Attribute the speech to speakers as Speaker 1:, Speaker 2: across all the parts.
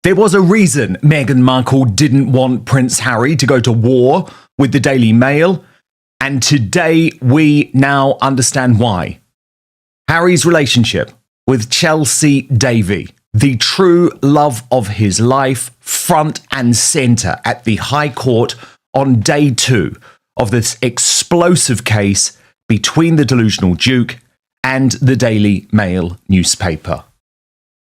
Speaker 1: There was a reason Meghan Markle didn't want Prince Harry to go to war with the Daily Mail, and today we now understand why. Harry's relationship with Chelsy Davy, the true love of his life, front and centre at the High Court on day 2 of this explosive case between the delusional Duke and the Daily Mail newspaper.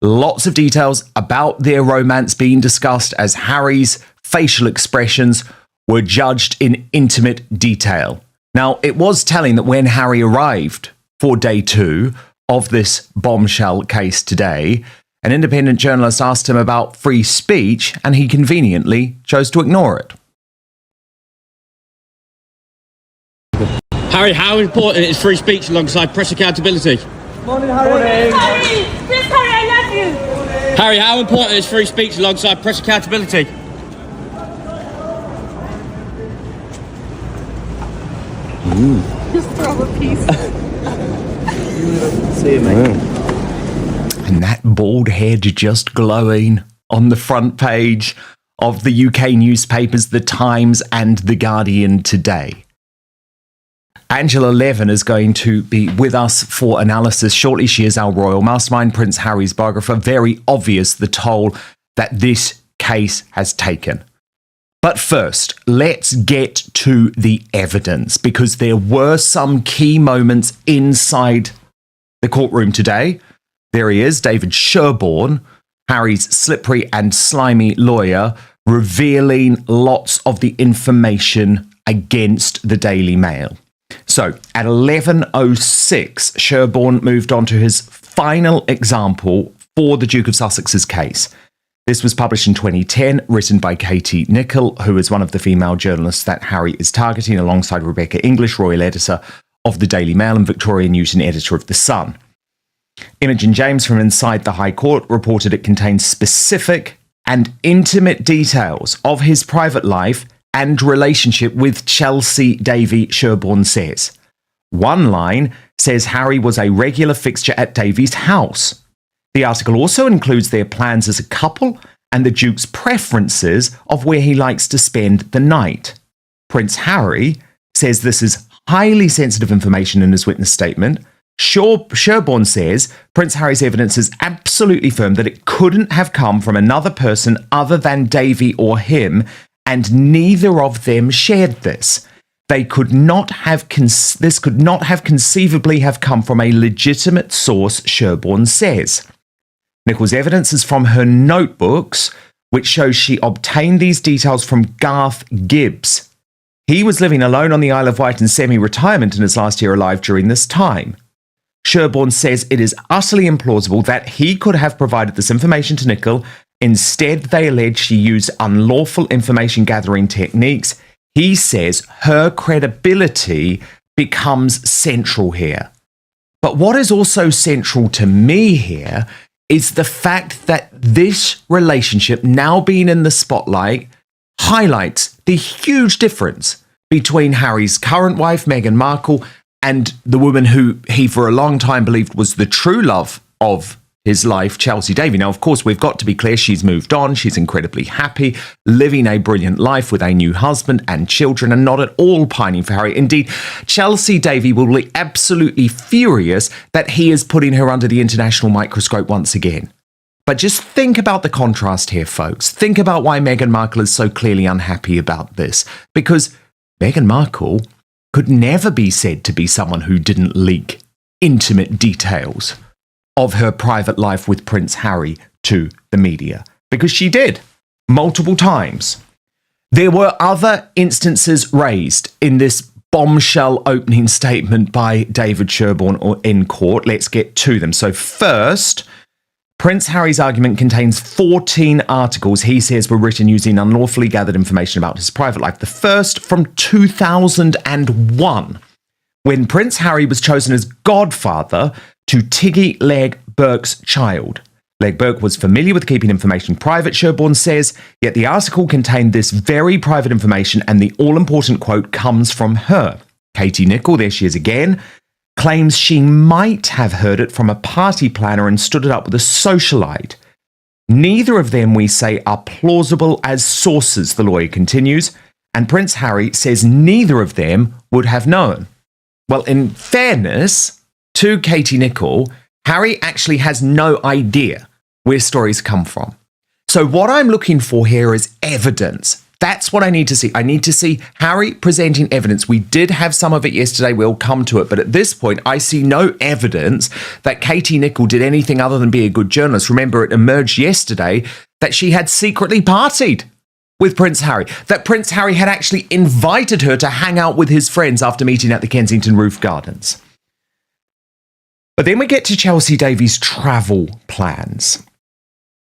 Speaker 1: Lots of details about their romance being discussed as Harry's facial expressions were judged in intimate detail. Now, it was telling that when Harry arrived for day 2 of this bombshell case today, an independent journalist asked him about free speech, and he conveniently chose to ignore it.
Speaker 2: Harry, how important is free speech alongside press accountability?
Speaker 3: Morning, Harry.
Speaker 4: Harry, please, Harry, I love you.
Speaker 2: Harry, how important is free speech alongside press accountability?
Speaker 4: Just throw a piece.
Speaker 3: See you, mate.
Speaker 1: And that bald head just glowing on the front page of the UK newspapers, The Times and The Guardian today. Angela Levin is going to be with us for analysis shortly. She is our royal mastermind, Prince Harry's biographer. Very obvious the toll that this case has taken. But first, let's get to the evidence, because there were some key moments inside the courtroom today. There he is, David Sherborne, Harry's slippery and slimy lawyer, revealing lots of the information against the Daily Mail. So, at 11:06, Sherborne moved on to his final example for the Duke of Sussex's case. This was published in 2010, written by Katie Nicholl, who is one of the female journalists that Harry is targeting, alongside Rebecca English, royal editor of the Daily Mail, and Victoria Newton, editor of The Sun. Imogen James from inside the High Court reported it contains specific and intimate details of his private life and relationship with Chelsy Davy, Sherborne says. One line says Harry was a regular fixture at Davy's house. The article also includes their plans as a couple and the Duke's preferences of where he likes to spend the night. Prince Harry says this is highly sensitive information in his witness statement. Sherborne says Prince Harry's evidence is absolutely firm that it couldn't have come from another person other than Davy or him, and neither of them shared this. This could not have conceivably have come from a legitimate source, Sherborne says. Nicholl's evidence is from her notebooks, which shows she obtained these details from Garth Gibbs. He was living alone on the Isle of Wight in semi-retirement in his last year alive during this time. Sherborne says it is utterly implausible that he could have provided this information to Nicholl. Instead, they allege she used unlawful information gathering techniques. He says her credibility becomes central here. But what is also central to me here is the fact that this relationship, now being in the spotlight, highlights the huge difference between Harry's current wife, Meghan Markle, and the woman who he for a long time believed was the true love of his life, Chelsy Davy. Now, of course, we've got to be clear, she's moved on. She's incredibly happy, living a brilliant life with a new husband and children, and not at all pining for Harry. Indeed, Chelsy Davy will be absolutely furious that he is putting her under the international microscope once again. But just think about the contrast here, folks. Think about why Meghan Markle is so clearly unhappy about this. Because Meghan Markle could never be said to be someone who didn't leak intimate details of her private life with Prince Harry to the media, because she did multiple times. There were other instances raised in this bombshell opening statement by David Sherborne in court. Let's get to them. So first, Prince Harry's argument contains 14 articles he says were written using unlawfully gathered information about his private life. The first from 2001, when Prince Harry was chosen as godfather to Tiggy Legg Burke's child. Legg Burke was familiar with keeping information private, Sherborne says, yet the article contained this very private information, and the all-important quote comes from her. Katie Nicholl, there she is again, claims she might have heard it from a party planner and stood it up with a socialite. Neither of them, we say, are plausible as sources, the lawyer continues, and Prince Harry says neither of them would have known. Well, in fairness to Katie Nicholl, Harry actually has no idea where stories come from. So what I'm looking for here is evidence. That's what I need to see. I need to see Harry presenting evidence. We did have some of it yesterday. We'll come to it. But at this point, I see no evidence that Katie Nicholl did anything other than be a good journalist. Remember, it emerged yesterday that she had secretly partied with Prince Harry, that Prince Harry had actually invited her to hang out with his friends after meeting at the Kensington Roof Gardens. But then we get to Chelsy Davy's travel plans.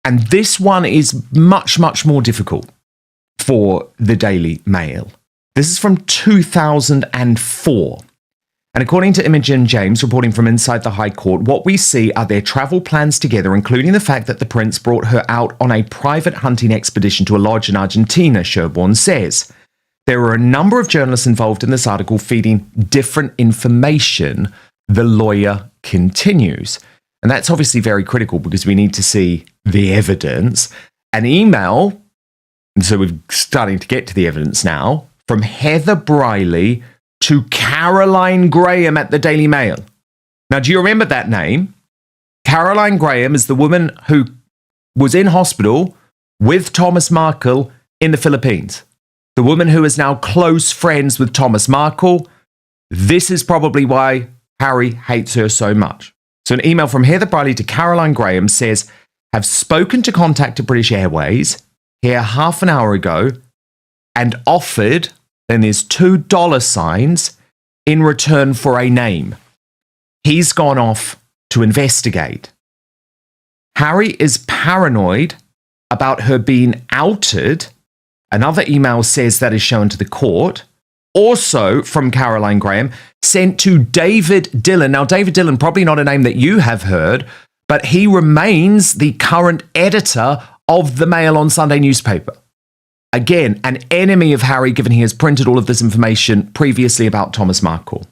Speaker 1: And this one is much, much more difficult for the Daily Mail. This is from 2004. And according to Imogen James, reporting from inside the High Court, what we see are their travel plans together, including the fact that the prince brought her out on a private hunting expedition to a lodge in Argentina, Sherborne says. There are a number of journalists involved in this article feeding different information, the lawyer continues. And that's obviously very critical because we need to see the evidence. An email, and so we're starting to get to the evidence now, from Heather Briley to Caroline Graham at the Daily Mail. Now, do you remember that name? Caroline Graham is the woman who was in hospital with Thomas Markle in the Philippines. The woman who is now close friends with Thomas Markle. This is probably why Harry hates her so much. So an email from Heather Briley to Caroline Graham says, have spoken to contact at British Airways here half an hour ago and offered, then there's $2 in return for a name. He's gone off to investigate. Harry is paranoid about her being outed. Another email says that is shown to the court. Also from Caroline Graham, sent to David Dillon. Now, David Dillon, probably not a name that you have heard, but he remains the current editor of the Mail on Sunday newspaper. Again, an enemy of Harry, given he has printed all of this information previously about Thomas Markle.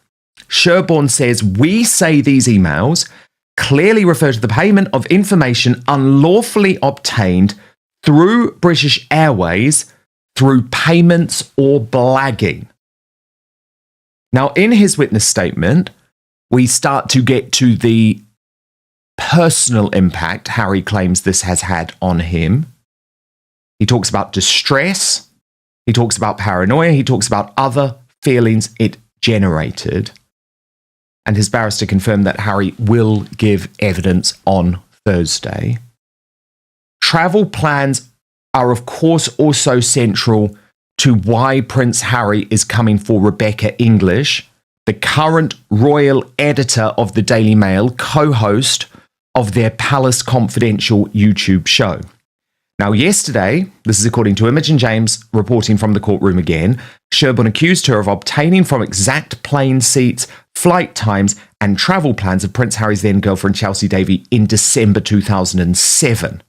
Speaker 1: Sherborne says, we say these emails clearly refer to the payment of information unlawfully obtained through British Airways through payments or blagging. Now, in his witness statement, we start to get to the personal impact Harry claims this has had on him. He talks about distress. He talks about paranoia. He talks about other feelings it generated. And his barrister confirmed that Harry will give evidence on Thursday. Travel plans are, of course, also central to why Prince Harry is coming for Rebecca English, the current royal editor of the Daily Mail, co-host of their Palace Confidential YouTube show. Now, yesterday, this is according to Imogen James reporting from the courtroom again, Sherborne accused her of obtaining from exact plane seats, flight times, and travel plans of Prince Harry's then girlfriend Chelsy Davy in December 2007.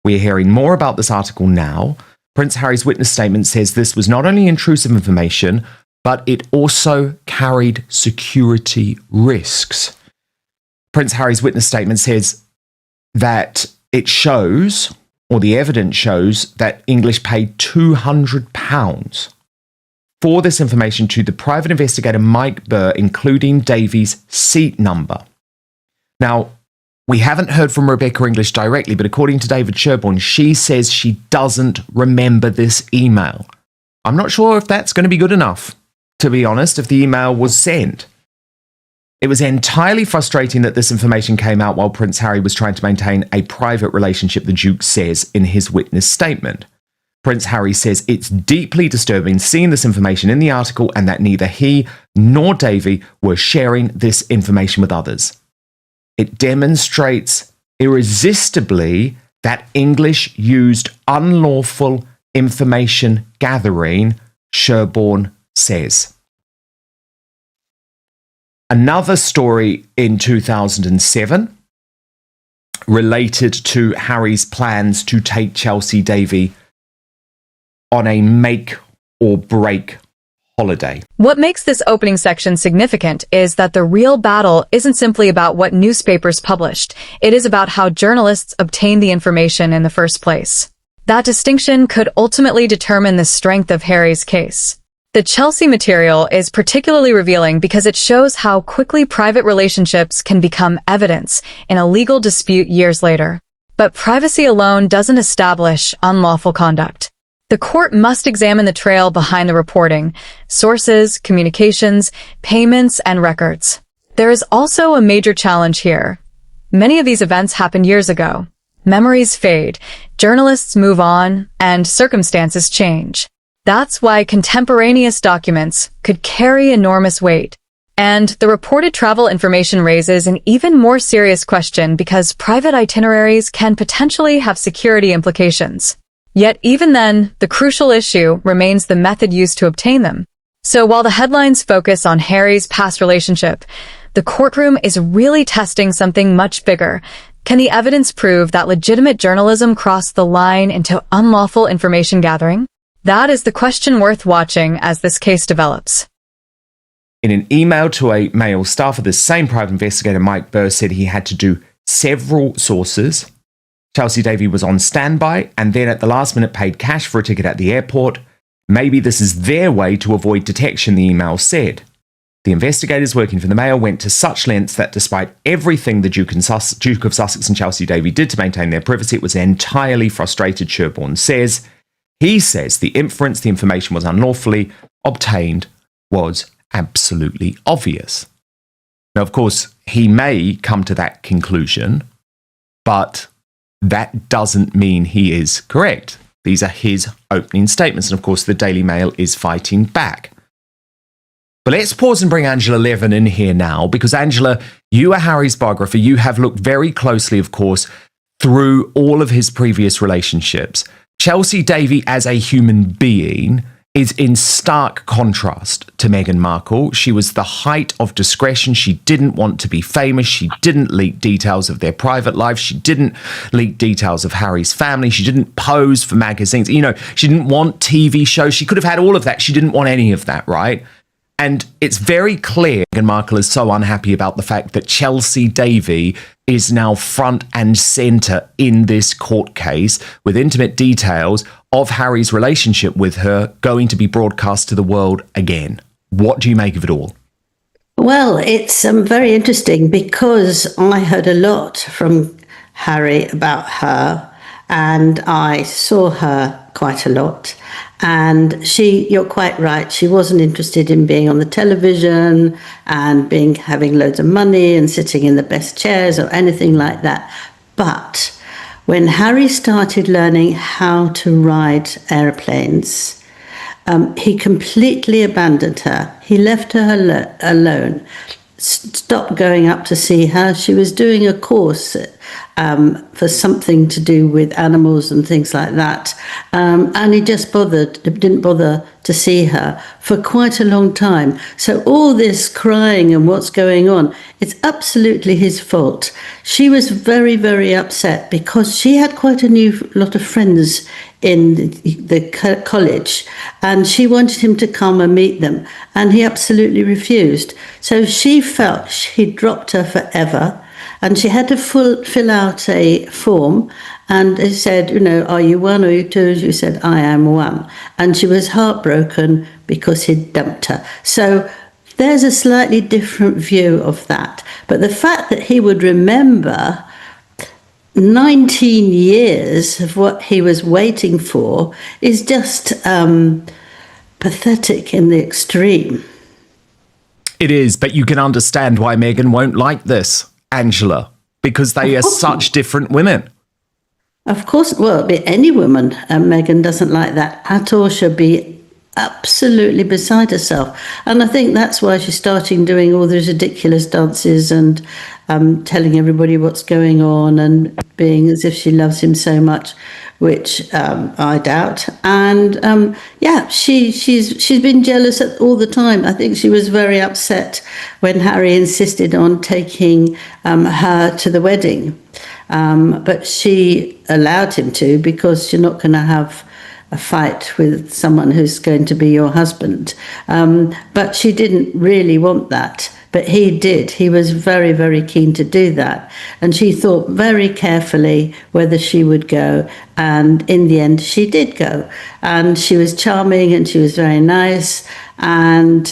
Speaker 1: We are hearing more about this article now. Prince Harry's witness statement says this was not only intrusive information, but it also carried security risks. Prince Harry's witness statement says that it shows, or the evidence shows, that English paid £200 for this information to the private investigator Mike Burr, including Davy's seat number. Now, we haven't heard from Rebecca English directly, but according to David Sherborne, she says she doesn't remember this email. I'm not sure if that's going to be good enough, to be honest, if the email was sent. It was entirely frustrating that this information came out while Prince Harry was trying to maintain a private relationship, the Duke says in his witness statement. Prince Harry says it's deeply disturbing seeing this information in the article and that neither he nor Davy were sharing this information with others. It demonstrates irresistibly that English used unlawful information gathering, Sherborne says. Another story in 2007 related to Harry's plans to take Chelsy Davy on a make or break holiday.
Speaker 3: What makes this opening section significant is that the real battle isn't simply about what newspapers published. It is about how journalists obtained the information in the first place. That distinction could ultimately determine the strength of Harry's case. The Chelsy material is particularly revealing because it shows how quickly private relationships can become evidence in a legal dispute years later. But privacy alone doesn't establish unlawful conduct. The court must examine the trail behind the reporting, sources, communications, payments, and records. There is also a major challenge here. Many of these events happened years ago. Memories fade, journalists move on, and circumstances change. That's why contemporaneous documents could carry enormous weight. And the reported travel information raises an even more serious question because private itineraries can potentially have security implications. Yet even then, the crucial issue remains the method used to obtain them. So while the headlines focus on Harry's past relationship, the courtroom is really testing something much bigger. Can the evidence prove that legitimate journalism crossed the line into unlawful information gathering? That is the question worth watching as this case develops.
Speaker 1: In an email to a male staffer, the same private investigator, Mike Burr, said he had to do several sources. Chelsy Davy was on standby and then at the last minute paid cash for a ticket at the airport. Maybe this is their way to avoid detection, the email said. The investigators working for the Mail went to such lengths that despite everything the Duke of Sussex and Chelsy Davy did to maintain their privacy, it was entirely frustrated, Sherborne says. He says the inference the information was unlawfully obtained was absolutely obvious. Now, of course, he may come to that conclusion, but that doesn't mean he is correct. These are his opening statements. And of course, the Daily Mail is fighting back. But let's pause and bring Angela Levin in here now, because Angela, you are Harry's biographer. You have looked very closely, of course, through all of his previous relationships. Chelsy Davy as a human being is in stark contrast to Meghan Markle. She was the height of discretion. She didn't want to be famous. She didn't leak details of their private life. She didn't leak details of Harry's family. She didn't pose for magazines. You know, she didn't want TV shows. She could have had all of that. She didn't want any of that, right? And it's very clear Meghan Markle is so unhappy about the fact that Chelsy Davy is now front and centre in this court case with intimate details of Harry's relationship with her going to be broadcast to the world again. What do you make of it all?
Speaker 5: Well, it's very interesting because I heard a lot from Harry about her and I saw her quite a lot. And you're quite right, she wasn't interested in being on the television and having loads of money and sitting in the best chairs or anything like that. But when Harry started learning how to ride airplanes, he completely abandoned her. He left her alone, stopped going up to see her. She was doing a course for something to do with animals and things like that. And he just didn't bother to see her for quite a long time. So all this crying and what's going on, it's absolutely his fault. She was very, very upset because she had quite a lot of friends in the college and she wanted him to come and meet them and he absolutely refused. So she felt he'd dropped her forever. And she had to fill out a form and it said, are you one or you two? She said, I am one. And she was heartbroken because he'd dumped her. So there's a slightly different view of that. But the fact that he would remember 19 years of what he was waiting for is just pathetic in the extreme.
Speaker 1: It is, but you can understand why Meghan won't like this, Angela, because they are such different women.
Speaker 5: Of course, well, any woman, Meghan doesn't like that at all. She'll be absolutely beside herself. And I think that's why she's starting doing all those ridiculous dances and telling everybody what's going on and being as if she loves him so much, which I doubt. And she's been jealous all the time. I think she was very upset when Harry insisted on taking her to the wedding. But she allowed him to because you're not going to have a fight with someone who's going to be your husband. But she didn't really want that. But he did. He was very, very keen to do that. And she thought very carefully whether she would go. And in the end, she did go. And she was charming and she was very nice. And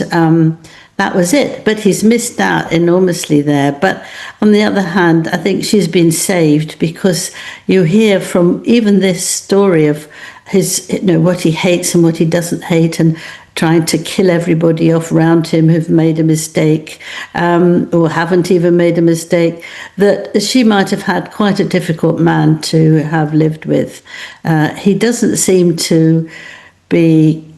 Speaker 5: that was it. But he's missed out enormously there. But on the other hand, I think she's been saved, because you hear from even this story of his, what he hates and what he doesn't hate, and trying to kill everybody off around him who've made a mistake, or haven't even made a mistake, that she might have had quite a difficult man to have lived with. He doesn't seem to be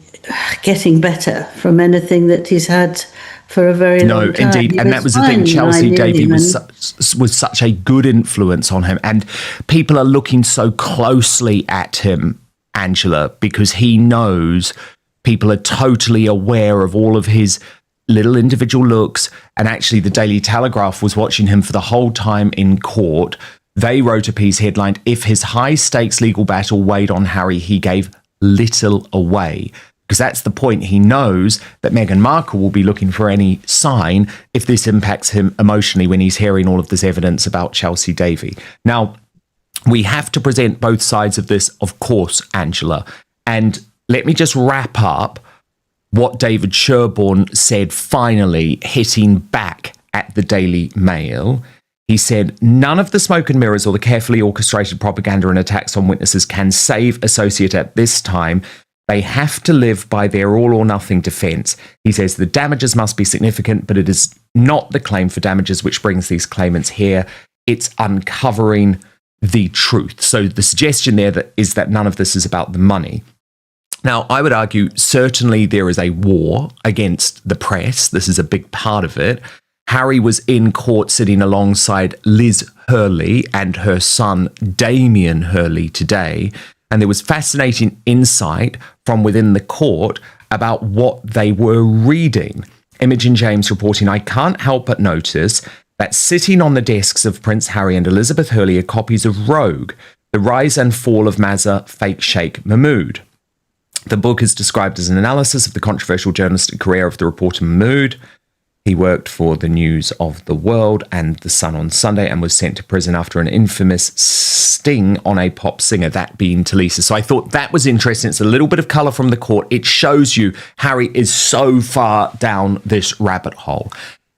Speaker 5: getting better from anything that he's had for a very long time.
Speaker 1: No, indeed. And that was the thing. Chelsy Davy was such a good influence on him. And people are looking so closely at him, Angela, because he knows people are totally aware of all of his little individual looks. And actually, the Daily Telegraph was watching him for the whole time in court. They wrote a piece headlined, "If his high-stakes legal battle weighed on Harry, he gave little away." Because that's the point. He knows that Meghan Markle will be looking for any sign if this impacts him emotionally when he's hearing all of this evidence about Chelsy Davy. Now, we have to present both sides of this, of course, Angela. And let me just wrap up what David Sherborne said finally, hitting back at the Daily Mail. He said, "None of the smoke and mirrors or the carefully orchestrated propaganda and attacks on witnesses can save Associate at this time. They have to live by their all or nothing defence." He says the damages must be significant, but it is not the claim for damages which brings these claimants here. It's uncovering the truth. So the suggestion there is that none of this is about the money. Now, I would argue certainly there is a war against the press. This is a big part of it. Harry was in court sitting alongside Liz Hurley and her son Damien Hurley today. And there was fascinating insight from within the court about what they were reading. Imogen James reporting, "I can't help but notice that sitting on the desks of Prince Harry and Elizabeth Hurley are copies of Rogue, The Rise and Fall of Mazza Fake Sheikh Mahmood. The book is described as an analysis of the controversial journalistic career of the reporter Mahmood. He worked for the News of the World and The Sun on Sunday and was sent to prison after an infamous sting on a pop singer, that being Talisa." So I thought that was interesting. It's a little bit of colour from the court. It shows you Harry is so far down this rabbit hole.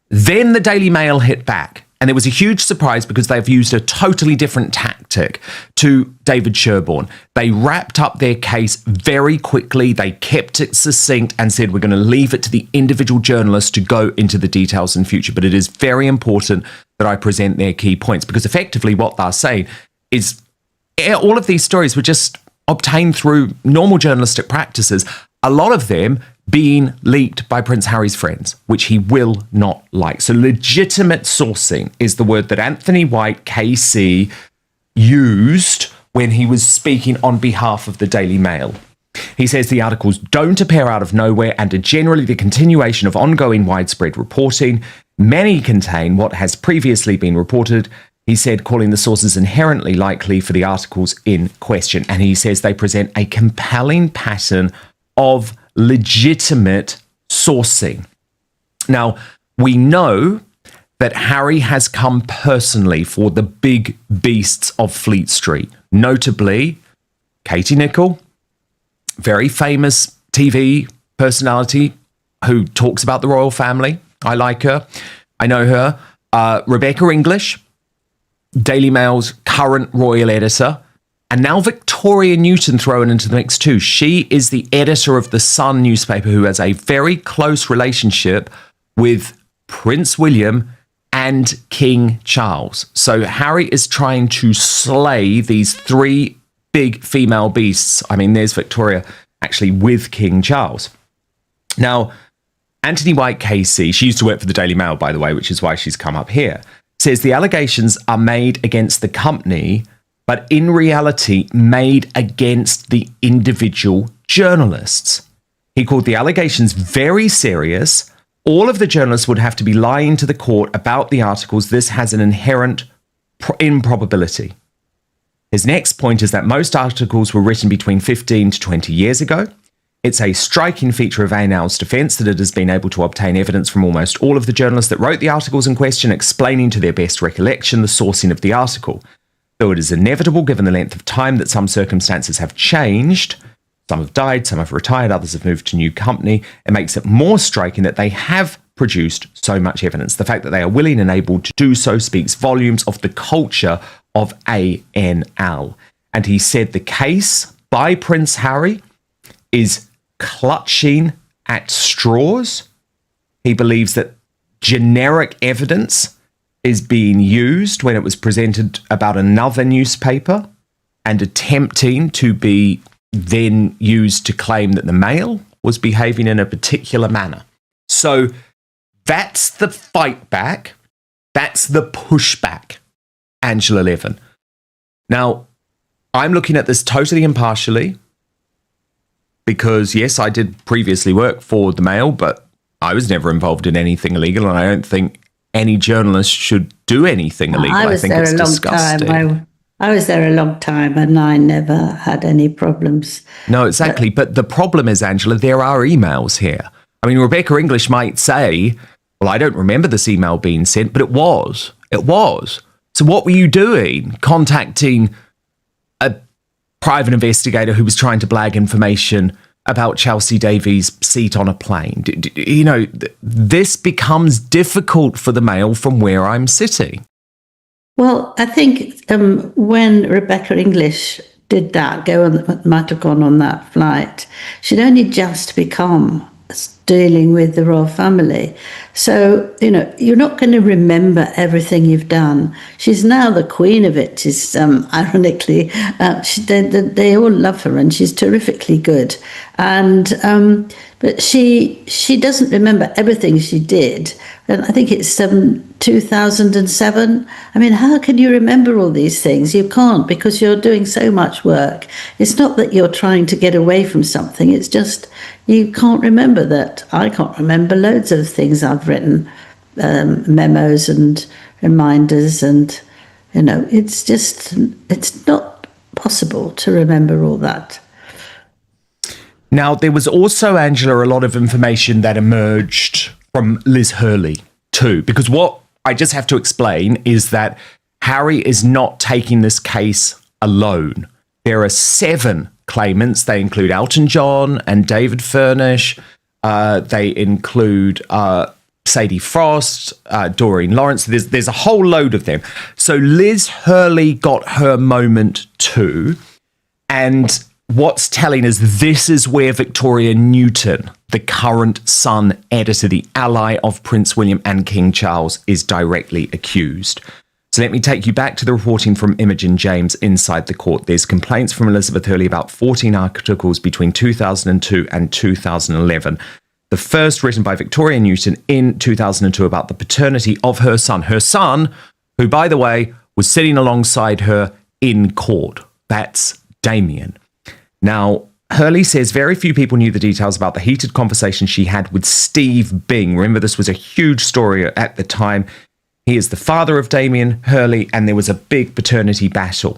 Speaker 1: Then the Daily Mail hit back. And there was a huge surprise because they've used a totally different tactic to David Sherborne. They wrapped up their case very quickly. They kept it succinct and said, we're going to leave it to the individual journalists to go into the details in future. But it is very important that I present their key points, because effectively what they're saying is all of these stories were just obtained through normal journalistic practices, a lot of them being leaked by Prince Harry's friends, which he will not like. So legitimate sourcing is the word that Anthony White, KC, used when he was speaking on behalf of the Daily Mail. He says the articles don't appear out of nowhere and are generally the continuation of ongoing widespread reporting. Many contain what has previously been reported, he said, calling the sources inherently likely for the articles in question. And he says they present a compelling pattern of legitimate sourcing. Now, we know that Harry has come personally for the big beasts of Fleet Street, notably Katie Nicholl, very famous TV personality who talks about the royal family. I like her. I know her. Rebecca English, Daily Mail's current royal editor. And now Victoria Newton thrown into the mix too. She is the editor of The Sun newspaper, who has a very close relationship with Prince William and King Charles. So Harry is trying to slay these three big female beasts. I mean, there's Victoria actually with King Charles. Now, Anthony White KC, she used to work for the Daily Mail, by the way, which is why she's come up here, says the allegations are made against the company, but in reality made against the individual journalists. He called the allegations very serious. All of the journalists would have to be lying to the court about the articles. This has an inherent improbability. His next point is that most articles were written between 15 to 20 years ago. It's a striking feature of A&L's defence that it has been able to obtain evidence from almost all of the journalists that wrote the articles in question, explaining to their best recollection the sourcing of the article. Though it is inevitable, given the length of time, that some circumstances have changed, some have died, some have retired, others have moved to new company, it makes it more striking that they have produced so much evidence. The fact that they are willing and able to do so speaks volumes of the culture of A&L. And he said the case by Prince Harry is clutching at straws. He believes that generic evidence is being used when it was presented about another newspaper and attempting to be then used to claim that the Mail was behaving in a particular manner. So that's the fight back. That's the pushback, Angela Levin. Now, I'm looking at this totally impartially because, yes, I did previously work for the Mail, but I was never involved in anything illegal, and I don't think any journalist should do anything illegal.
Speaker 5: I was there a long time. I was there a long time, and I never had any problems.
Speaker 1: No, exactly. But the problem is, Angela, there are emails here. I mean, Rebecca English might say, well, I don't remember this email being sent, but it was. It was. So what were you doing? Contacting a private investigator who was trying to blag information about Chelsy Davy's seat on a plane? You know, this becomes difficult for the Mail from where I'm sitting.
Speaker 5: Well, I think when Rebecca English did that, might have gone on that flight, she'd only just become dealing with the royal family. So, you know, you're not going to remember everything you've done. She's now the queen of it. She's, ironically, they all love her and she's terrifically good. And but she doesn't remember everything she did. And I think it's 2007. I mean, how can you remember all these things? You can't, because you're doing so much work. It's not that you're trying to get away from something. It's just you can't remember that. I can't remember loads of things I've written, memos and reminders, and, you know, it's not possible to remember all that.
Speaker 1: Now, there was also, Angela, a lot of information that emerged from Liz Hurley too, because what I just have to explain is that Harry is not taking this case alone. There are 7 claimants. They include Elton John and David Furnish. They include Sadie Frost, Doreen Lawrence. There's a whole load of them. So Liz Hurley got her moment too. And what's telling is this is where Victoria Newton, the current Sun editor, the ally of Prince William and King Charles, is directly accused. So let me take you back to the reporting from Imogen James inside the court. There's complaints from Elizabeth Hurley about 14 articles between 2002 and 2011. The first written by Victoria Newton in 2002 about the paternity of her son, who, by the way, was sitting alongside her in court. That's Damien. Now, Hurley says very few people knew the details about the heated conversation she had with Steve Bing. Remember, this was a huge story at the time. He is the father of Damien Hurley, and there was a big paternity battle.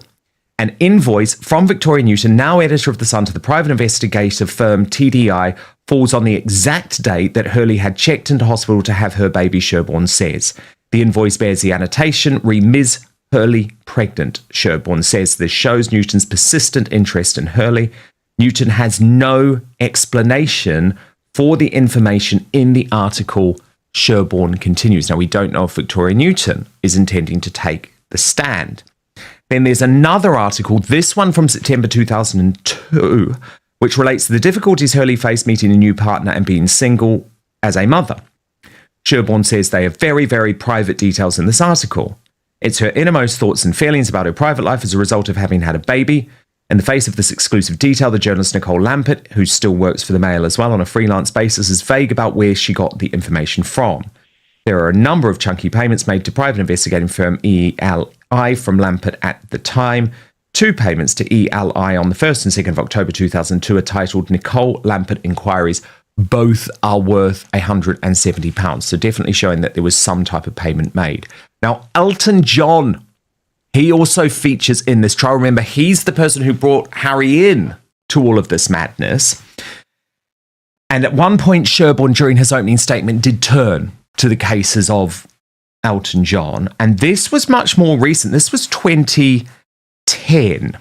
Speaker 1: An invoice from Victoria Newton, now editor of The Sun, to the private investigative firm TDI, falls on the exact date that Hurley had checked into hospital to have her baby, Sherborne says. The invoice bears the annotation, Ms. Hurley pregnant. Sherborne says this shows Newton's persistent interest in Hurley. Newton has no explanation for the information in the article. Sherborne continues. Now, we don't know if Victoria Newton is intending to take the stand. Then there's another article, this one from September 2002, which relates to the difficulties Hurley faced meeting a new partner and being single as a mother. Sherborne says they have very, very private details in this article. It's her innermost thoughts and feelings about her private life as a result of having had a baby. In the face of this exclusive detail, the journalist Nicole Lampert, who still works for the Mail as well on a freelance basis, is vague about where she got the information from. There are a number of chunky payments made to private investigating firm ELI from Lampert at the time. 2 payments to ELI on the 1st and 2nd of October 2002 are titled Nicole Lampert Inquiries. Both are worth £170. So definitely showing that there was some type of payment made. Now, Elton John He also features in this trial. Remember, he's the person who brought Harry in to all of this madness. And at one point, Sherborne, during his opening statement, did turn to the cases of Elton John. And this was much more recent. This was 2010.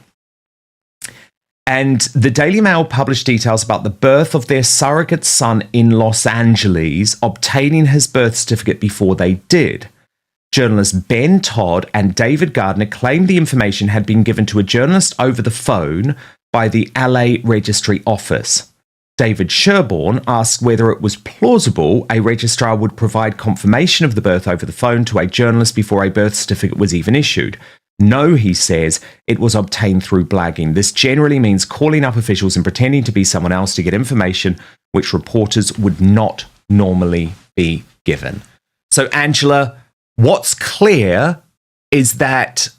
Speaker 1: And the Daily Mail published details about the birth of their surrogate son in Los Angeles, obtaining his birth certificate before they did. Journalists Ben Todd and David Gardner claimed the information had been given to a journalist over the phone by the LA Registry Office. David Sherborne asked whether it was plausible a registrar would provide confirmation of the birth over the phone to a journalist before a birth certificate was even issued. No, he says, it was obtained through blagging. This generally means calling up officials and pretending to be someone else to get information which reporters would not normally be given. So, Angela, what's clear is that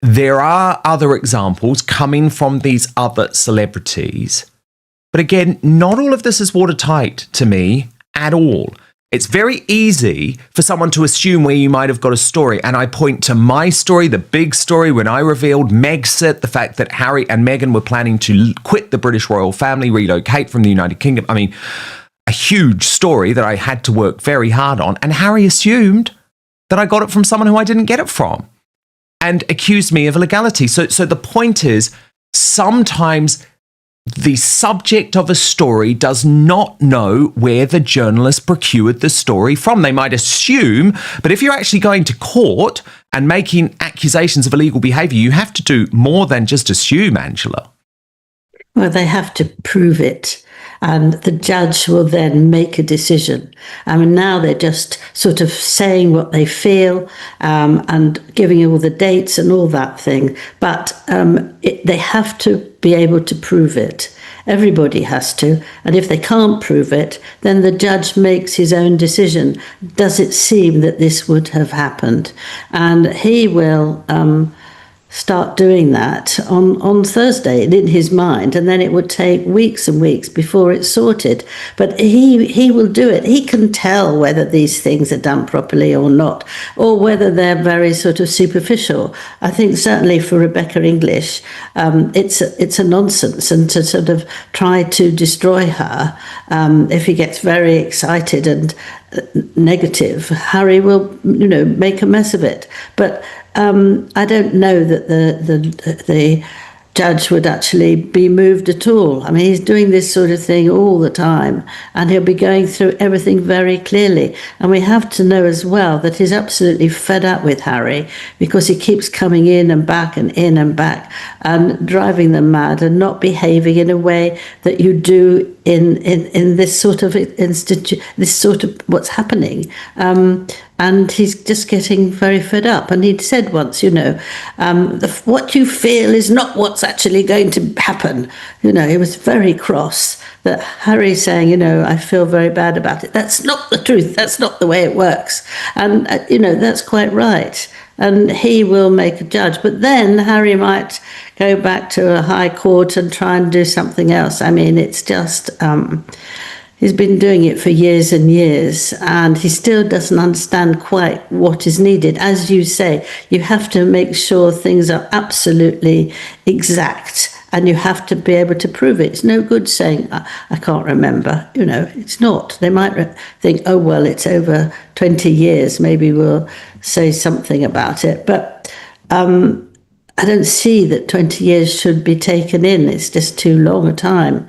Speaker 1: there are other examples coming from these other celebrities. But again, not all of this is watertight to me at all. It's very easy for someone to assume where you might have got a story. And I point to my story, the big story, when I revealed Megxit, the fact that Harry and Meghan were planning to quit the British royal family, relocate from the United Kingdom. I mean, a huge story that I had to work very hard on. And Harry assumed that I got it from someone who I didn't get it from and accused me of illegality. So the point is, sometimes the subject of a story does not know where the journalist procured the story from. They might assume, but if you're actually going to court and making accusations of illegal behaviour, you have to do more than just assume, Angela.
Speaker 5: Well, they have to prove it. And the judge will then make a decision. I mean, now they're just sort of saying what they feel and giving you all the dates and all that thing. But they have to be able to prove it. Everybody has to. And if they can't prove it, then the judge makes his own decision. Does it seem that this would have happened? And he will start doing that on Thursday in his mind, and then it would take weeks and weeks before it's sorted. But he will do it. He can tell whether these things are done properly or not, or whether they're very sort of superficial. I think certainly for Rebecca English, it's a nonsense, and to sort of try to destroy her, if he gets very excited and negative, Harry will, make a mess of it. But I don't know that the judge would actually be moved at all. I mean, he's doing this sort of thing all the time, and he'll be going through everything very clearly. And we have to know as well that he's absolutely fed up with Harry, because he keeps coming in and back and in and back and driving them mad and not behaving in a way that you do in this sort of this sort of what's happening. And he's just getting very fed up. And he'd said once, what you feel is not what's actually going to happen. He was very cross that Harry's saying, I feel very bad about it. That's not the truth. That's not the way it works. And, that's quite right. And he will make a judge. But then Harry might go back to a high court and try and do something else. I mean, it's just... he's been doing it for years and years, and he still doesn't understand quite what is needed. As you say, you have to make sure things are absolutely exact, and you have to be able to prove it. It's no good saying, I can't remember. It's not. They might think, oh, well, it's over 20 years. Maybe we'll say something about it. But I don't see that 20 years should be taken in. It's just too long a time.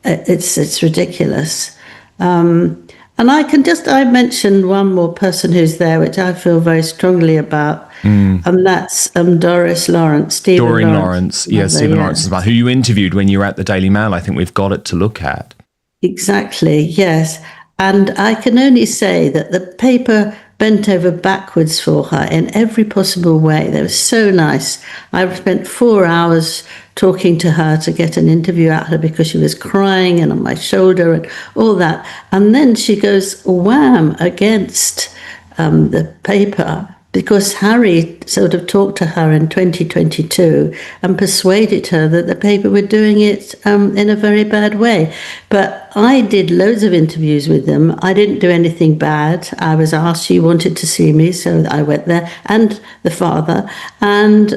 Speaker 5: It's ridiculous. And I mentioned one more person who's there, which I feel very strongly about, and that's Doris Lawrence.
Speaker 1: Doreen Lawrence. Yes, Stephen Lawrence, who you interviewed when you were at the Daily Mail. I think we've got it to look at. Exactly, yes. And I can only say that the paper bent over backwards for her in every possible way. They were so nice. I spent 4 hours talking to her to get an interview out of her because she was crying and on my shoulder and all that. And then she goes wham against the paper
Speaker 5: because Harry sort of talked to her in 2022 and persuaded her that the paper were doing it in a very bad way. But I did loads of interviews with them. I didn't do anything bad. I was asked, she wanted to see me, so I went there, and the father. And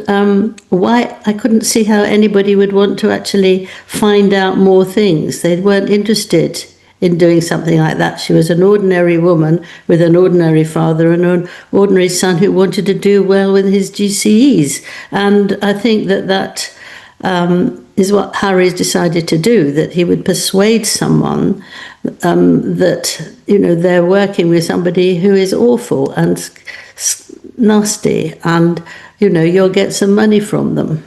Speaker 5: why I couldn't see how anybody would want to actually find out more things. They weren't interested in doing something like that. She was an ordinary woman with an ordinary father and an ordinary son who wanted to do well with his GCEs. And I think that is what Harry's decided to do, that he would persuade someone that, they're working with somebody who is awful and nasty, and, you'll get some money from them.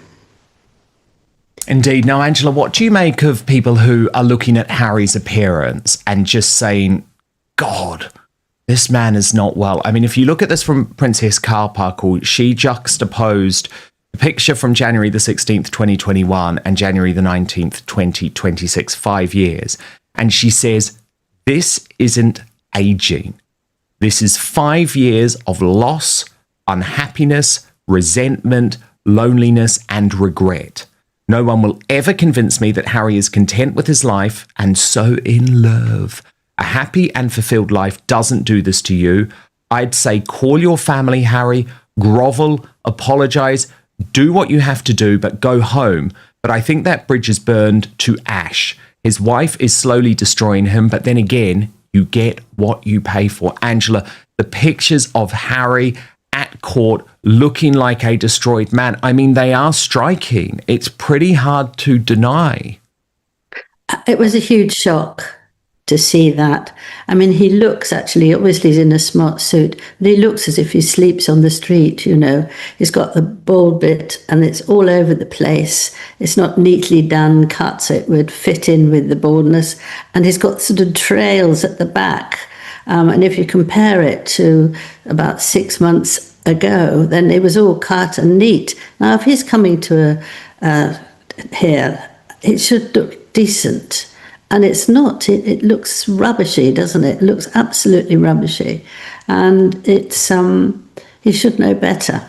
Speaker 1: Indeed. Now, Angela, what do you make of people who are looking at Harry's appearance and just saying, God, this man is not well? I mean, if you look at this from Princess Carparkle, she juxtaposed the picture from January the 16th, 2021 and January the 19th, 2026, 5 years. And she says, this isn't aging. This is 5 years of loss, unhappiness, resentment, loneliness, and regret. No one will ever convince me that Harry is content with his life and so in love. A happy and fulfilled life doesn't do this to you. I'd say call your family, Harry, grovel, apologize, do what you have to do, but go home. But I think that bridge is burned to ash. His wife is slowly destroying him, but then again, you get what you pay for. Angela, the pictures of Harry at court looking like a destroyed man, I mean, they are striking. It's pretty hard to deny.
Speaker 5: It was a huge shock to see that. I mean, he looks actually, obviously he's in a smart suit, but he looks as if he sleeps on the street, He's got the bald bit and it's all over the place. It's not neatly done, cut so it would fit in with the baldness. And he's got sort of trails at the back. And if you compare it to about 6 months ago, then it was all cut and neat. Now, if he's coming to here, it should look decent. And it's not. It looks rubbishy, doesn't it? It looks absolutely rubbishy. And it's he should know better.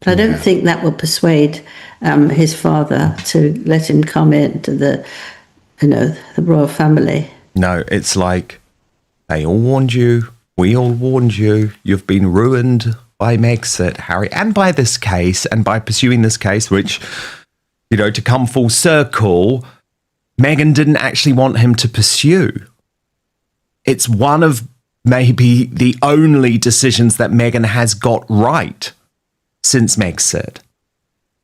Speaker 5: But I don't think that will persuade his father to let him come into the royal family.
Speaker 1: No, it's like, they all warned you. We all warned you. You've been ruined by Megxit, Harry, and by this case, and by pursuing this case, which, to come full circle, Meghan didn't actually want him to pursue. It's one of maybe the only decisions that Meghan has got right since Megxit.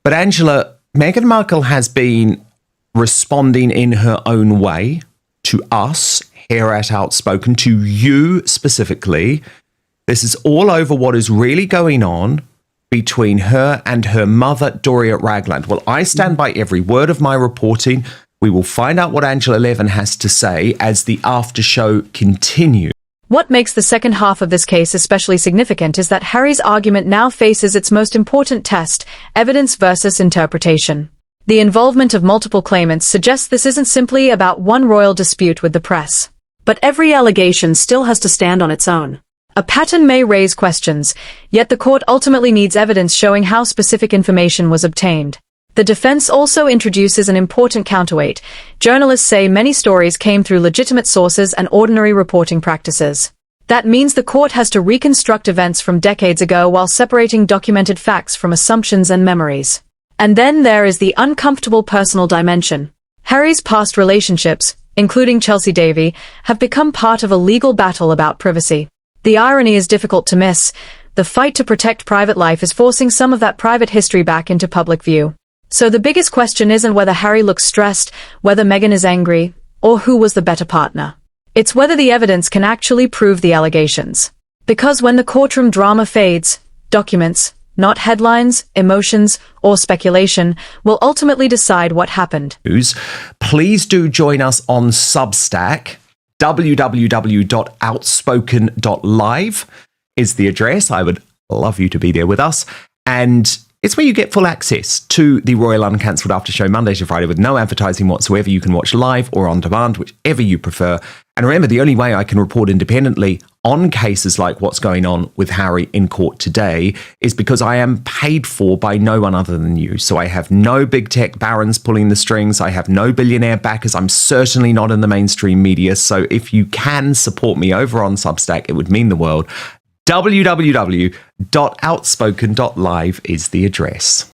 Speaker 1: But Angela, Meghan Markle has been responding in her own way to us here at Outspoken, to you specifically. This is all over what is really going on between her and her mother, Doria Ragland. Well, I stand by every word of my reporting. We will find out what Angela Levin has to say as the after show continues.
Speaker 3: What makes the second half of this case especially significant is that Harry's argument now faces its most important test, evidence versus interpretation. The involvement of multiple claimants suggests this isn't simply about one royal dispute with the press. But every allegation still has to stand on its own. A pattern may raise questions, yet the court ultimately needs evidence showing how specific information was obtained. The defense also introduces an important counterweight. Journalists say many stories came through legitimate sources and ordinary reporting practices. That means the court has to reconstruct events from decades ago while separating documented facts from assumptions and memories. And then there is the uncomfortable personal dimension. Harry's past relationships, including Chelsy Davy, have become part of a legal battle about privacy. The irony is difficult to miss. The fight to protect private life is forcing some of that private history back into public view. So the biggest question isn't whether Harry looks stressed, whether Meghan is angry, or who was the better partner. It's whether the evidence can actually prove the allegations. Because when the courtroom drama fades, documents, not headlines, emotions, or speculation, will ultimately decide what happened.
Speaker 1: Please do join us on Substack. www.outspoken.live is the address. I would love you to be there with us. And It's where you get full access to the Royal Uncancelled After Show Monday to Friday with no advertising whatsoever. You can watch live or on demand, whichever you prefer. And remember, the only way I can report independently on cases like what's going on with Harry in court today is because I am paid for by no one other than you. So I have no big tech barons pulling the strings. I have no billionaire backers. I'm certainly not in the mainstream media. So if you can support me over on Substack, it would mean the world. www.outspoken.live is the address.